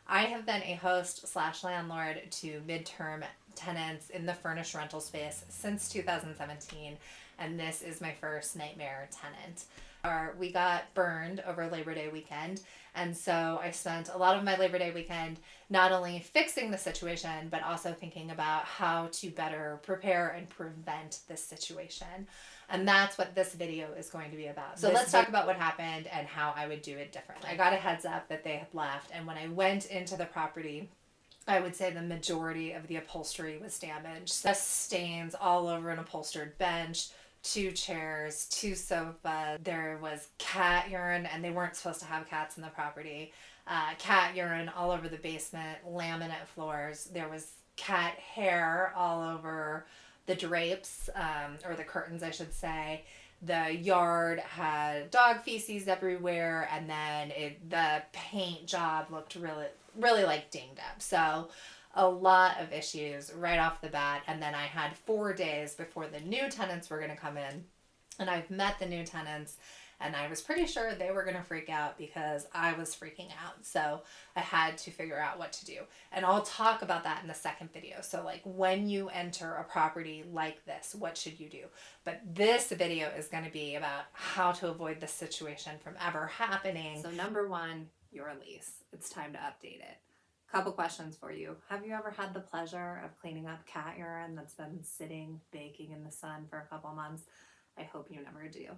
I have been a host slash landlord to Midterm tenants in the furnished rental space since 2017, and this is my first nightmare tenant. We got burned over Labor Day weekend, and so I spent a lot of my Labor Day weekend not only fixing the situation, but also thinking about how to better prepare and prevent this situation. And that's what this video is going to be about. So let's talk about what happened and how I would do it differently. I got a heads up that they had left, and when I went into the property, I would say the majority of the upholstery was damaged. Dust stains all over an upholstered bench, two chairs, two sofas. There was cat urine, and they weren't supposed to have cats in the property. Cat urine all over the basement, laminate floors. There was cat hair all over the drapes, or the curtains, I should say. The yard had dog feces everywhere, and then the paint job looked really like dinged up. So a lot of issues right off the bat. And then I had 4 days before the new tenants were going to come in, and I've met the new tenants, and I was pretty sure they were going to freak out because I was freaking out. So I had to figure out what to do. And I'll talk about that in the second video. So like when you enter a property like this, what should you do? But this video is going to be about how to avoid this situation from ever happening. So number one, your lease. It's time to update it. Couple questions for you. Have you ever had the pleasure of cleaning up cat urine that's been sitting, baking in the sun for a couple months? I hope you never do.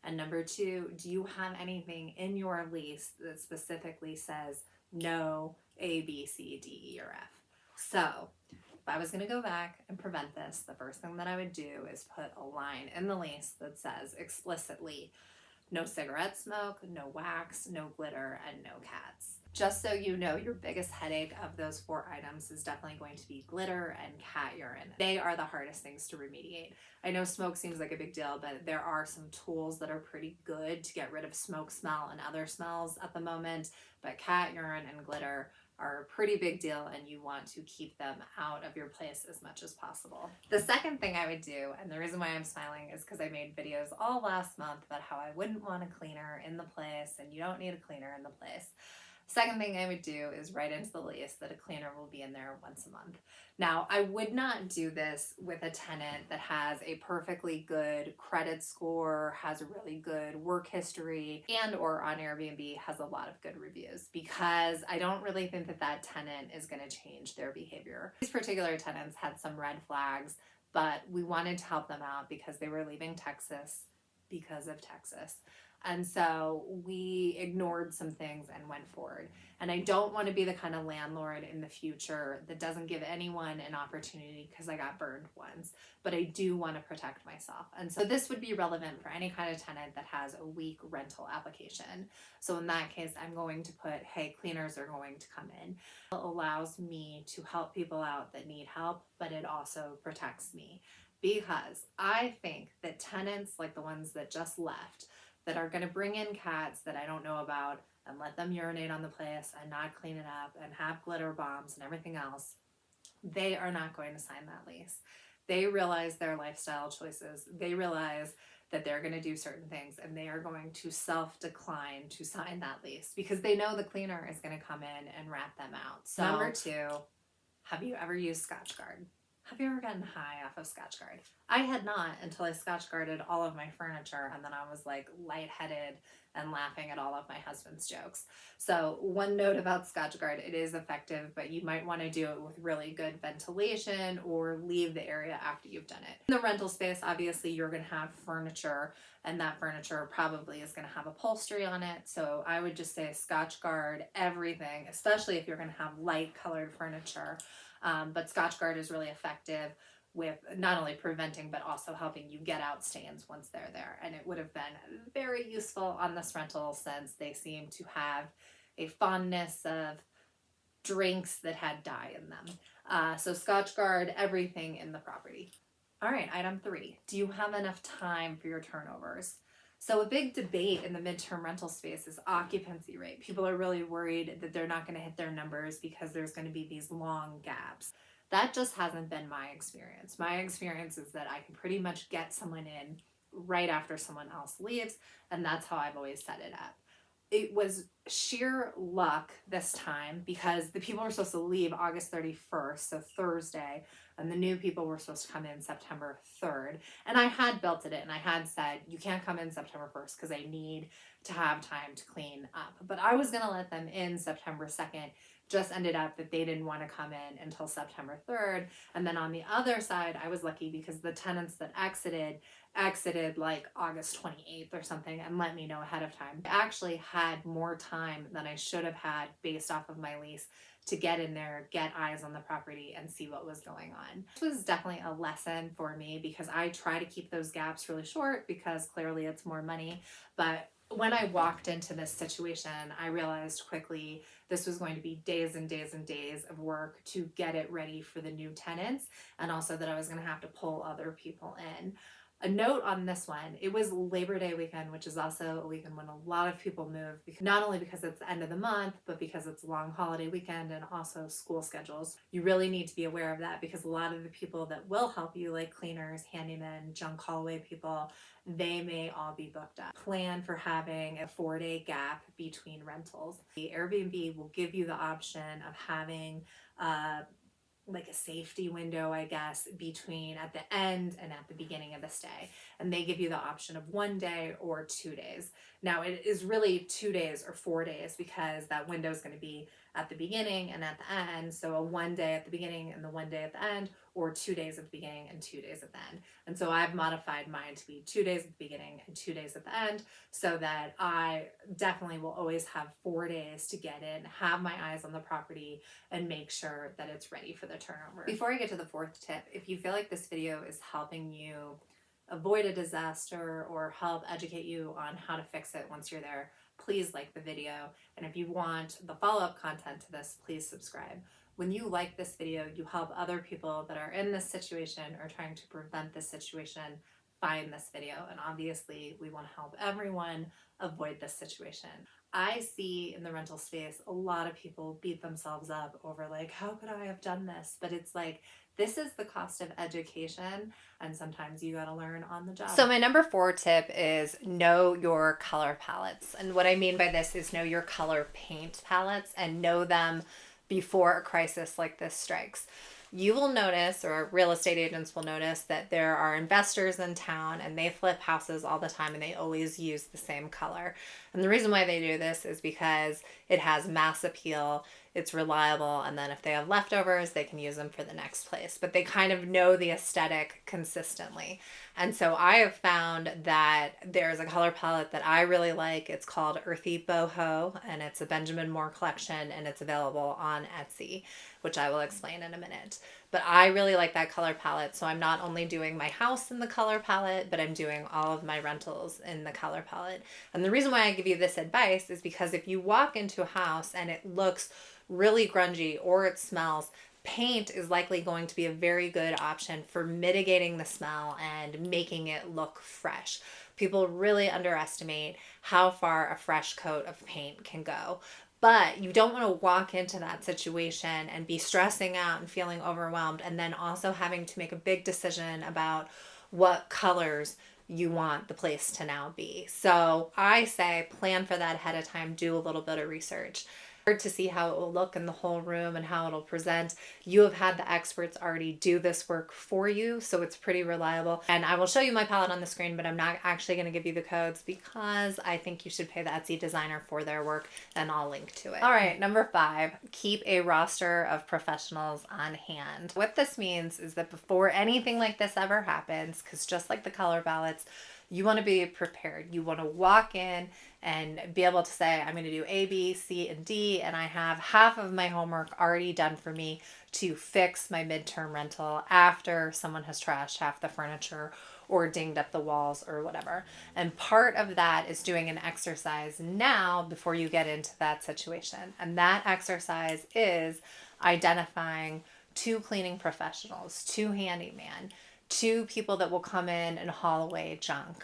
And number two, do you have anything in your lease that specifically says no A, B, C, D, E, or F? So if I was going to go back and prevent this, the first thing that I would do is put a line in the lease that says explicitly no cigarette smoke, no wax, no glitter, and no cats. Just so you know, your biggest headache of those 4 items is definitely going to be glitter and cat urine. They are the hardest things to remediate. I know smoke seems like a big deal, but there are some tools that are pretty good to get rid of smoke smell and other smells at the moment. But cat urine and glitter are a pretty big deal, and you want to keep them out of your place as much as possible. The second thing I would do, and the reason why I'm smiling is because I made videos all last month about how I wouldn't want a cleaner in the place, and you don't need a cleaner in the place. Second thing I would do is write into the lease that a cleaner will be in there once a month. Now, I would not do this with a tenant that has a perfectly good credit score, has a really good work history, and or on Airbnb has a lot of good reviews, because I don't really think that that tenant is going to change their behavior. These particular tenants had some red flags, but we wanted to help them out because they were leaving Texas because of Texas. And so we ignored some things and went forward. And I don't want to be the kind of landlord in the future that doesn't give anyone an opportunity because I got burned once, but I do want to protect myself. And so this would be relevant for any kind of tenant that has a weak rental application. So in that case, I'm going to put, hey, cleaners are going to come in. It allows me to help people out that need help, but it also protects me, because I think that tenants like the ones that just left, that are going to bring in cats that I don't know about and let them urinate on the place and not clean it up and have glitter bombs and everything else, they are not going to sign that lease. They realize their lifestyle choices. They realize that they're going to do certain things, and they are going to self-decline to sign that lease because they know the cleaner is going to come in and rat them out. So, number two, have you ever used Scotchgard? Have you ever gotten high off of Scotchgard? I had not until I Scotchgarded all of my furniture, and then I was like lightheaded and laughing at all of my husband's jokes. So one note about Scotchgard, it is effective, but you might want to do it with really good ventilation or leave the area after you've done it. In the rental space, obviously you're going to have furniture, and that furniture probably is going to have upholstery on it. So I would just say Scotchgard everything, especially if you're going to have light colored furniture. But Scotchgard is really effective with not only preventing but also helping you get out stains once they're there. And it would have been very useful on this rental since they seem to have a fondness of drinks that had dye in them. So Scotchgard everything in the property. All right, item 3. Do you have enough time for your turnovers? So a big debate in the midterm rental space is occupancy rate. People are really worried that they're not going to hit their numbers because there's going to be these long gaps. That just hasn't been my experience. My experience is that I can pretty much get someone in right after someone else leaves, and that's how I've always set it up. It was sheer luck this time, because the people were supposed to leave August 31st, so Thursday, and the new people were supposed to come in September 3rd. And I had built it in. I had said, you can't come in September 1st because I need to have time to clean up. But I was going to let them in September 2nd. Just ended up that they didn't want to come in until September 3rd. And then on the other side, I was lucky because the tenants that exited like August 28th or something and let me know ahead of time. I actually had more time than I should have had based off of my lease to get in there, get eyes on the property, and see what was going on. This was definitely a lesson for me because I try to keep those gaps really short because clearly it's more money. But when I walked into this situation, I realized quickly this was going to be days and days and days of work to get it ready for the new tenants, and also that I was going to have to pull other people in. A note on this one, it was Labor Day weekend, which is also a weekend when a lot of people move, not only because it's the end of the month, but because it's a long holiday weekend and also school schedules. You really need to be aware of that because a lot of the people that will help you, like cleaners, handymen, junk hallway people, they may all be booked up. Plan for having a 4-day gap between rentals. The Airbnb will give you the option of having like a safety window, I guess, between at the end and at the beginning of the stay. And they give you the option of 1 day or 2 days. Now it is really 2 days or 4 days because that window is going to be at the beginning and at the end. So a 1 day at the beginning and the 1 day at the end, or 2 days at the beginning and 2 days at the end. And so I've modified mine to be 2 days at the beginning and 2 days at the end, so that I definitely will always have 4 days to get in, have my eyes on the property, and make sure that it's ready for the turnover. Before I get to the fourth tip, if you feel like this video is helping you avoid a disaster or help educate you on how to fix it once you're there, please like the video. And if you want the follow-up content to this, please subscribe. When you like this video, you help other people that are in this situation or trying to prevent this situation find this video. And obviously we want to help everyone avoid this situation. I see in the rental space a lot of people beat themselves up over like, how could I have done this? But it's like, this is the cost of education, and sometimes you gotta learn on the job. So my number 4 tip is know your color palettes. And what I mean by this is know your color paint palettes and know them before a crisis like this strikes. You will notice, or real estate agents will notice, that there are investors in town and they flip houses all the time and they always use the same color. And the reason why they do this is because it has mass appeal, it's reliable, and then if they have leftovers, they can use them for the next place. But they kind of know the aesthetic consistently. And so I have found that there's a color palette that I really like. It's called Earthy Boho, and it's a Benjamin Moore collection, and it's available on Etsy, which I will explain in a minute. But I really like that color palette, so I'm not only doing my house in the color palette, but I'm doing all of my rentals in the color palette. And the reason why I give you this advice is because if you walk into a house and it looks really grungy or it smells, paint is likely going to be a very good option for mitigating the smell and making it look fresh. People really underestimate how far a fresh coat of paint can go. But you don't want to walk into that situation and be stressing out and feeling overwhelmed, and then also having to make a big decision about what colors you want the place to now be. So I say plan for that ahead of time, do a little bit of research to see how it will look in the whole room and how it'll present. You have had the experts already do this work for you, so it's pretty reliable. And I will show you my palette on the screen, but I'm not actually going to give you the codes because I think you should pay the Etsy designer for their work, and I'll link to it. All right, number 5, keep a roster of professionals on hand. What this means is that before anything like this ever happens, because just like the color palettes, you want to be prepared. You want to walk in and be able to say, I'm going to do A, B, C, and D, and I have half of my homework already done for me to fix my midterm rental after someone has trashed half the furniture or dinged up the walls or whatever. And part of that is doing an exercise now before you get into that situation. And that exercise is identifying 2 cleaning professionals, 2 handyman, 2 people that will come in and haul away junk,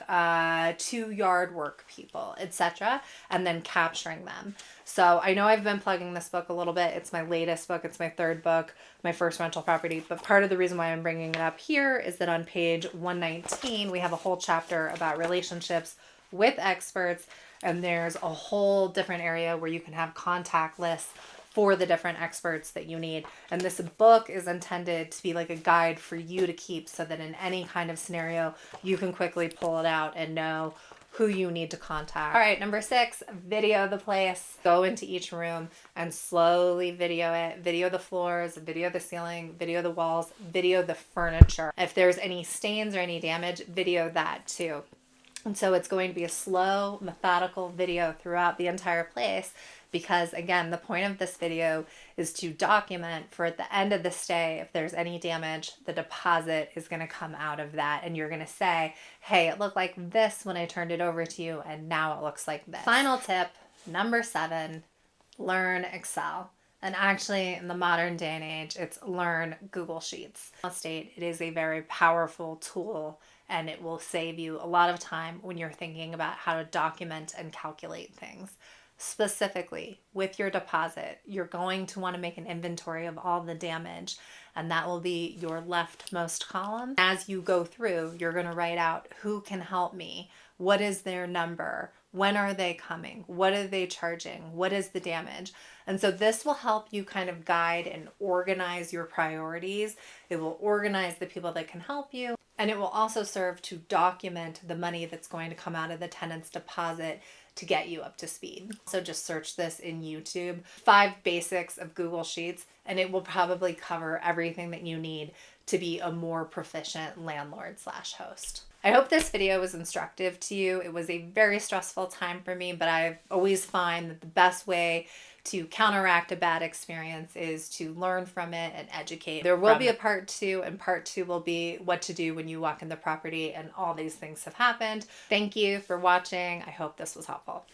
2 yard work people, etc., and then capturing them. So I know I've been plugging this book a little bit. It's my latest book. It's my 3rd book, my first rental property. But part of the reason why I'm bringing it up here is that on page 119, we have a whole chapter about relationships with experts, and there's a whole different area where you can have contact lists for the different experts that you need. And this book is intended to be like a guide for you to keep so that in any kind of scenario, you can quickly pull it out and know who you need to contact. All right, number 6, video the place. Go into each room and slowly video it. Video the floors, video the ceiling, video the walls, video the furniture. If there's any stains or any damage, video that too. And so it's going to be a slow, methodical video throughout the entire place because, again, the point of this video is to document for at the end of the stay, if there's any damage, the deposit is going to come out of that. And you're going to say, hey, it looked like this when I turned it over to you, and now it looks like this. Final tip, number 7, learn Excel. And actually, in the modern day and age, it's learn Google Sheets. Real estate, it is a very powerful tool, and it will save you a lot of time when you're thinking about how to document and calculate things. Specifically, with your deposit, you're going to want to make an inventory of all the damage, and that will be your leftmost column. As you go through, you're going to write out who can help me, what is their number, when are they coming, what are they charging, what is the damage. And so this will help you kind of guide and organize your priorities. It will organize the people that can help you, and it will also serve to document the money that's going to come out of the tenant's deposit to get you up to speed. So just search this in YouTube, 5 basics of Google Sheets, and it will probably cover everything that you need to be a more proficient landlord/host. I hope this video was instructive to you. It was a very stressful time for me, but I always find that the best way to counteract a bad experience is to learn from it and educate. There will be a part 2, and part 2 will be what to do when you walk in the property and all these things have happened. Thank you for watching. I hope this was helpful.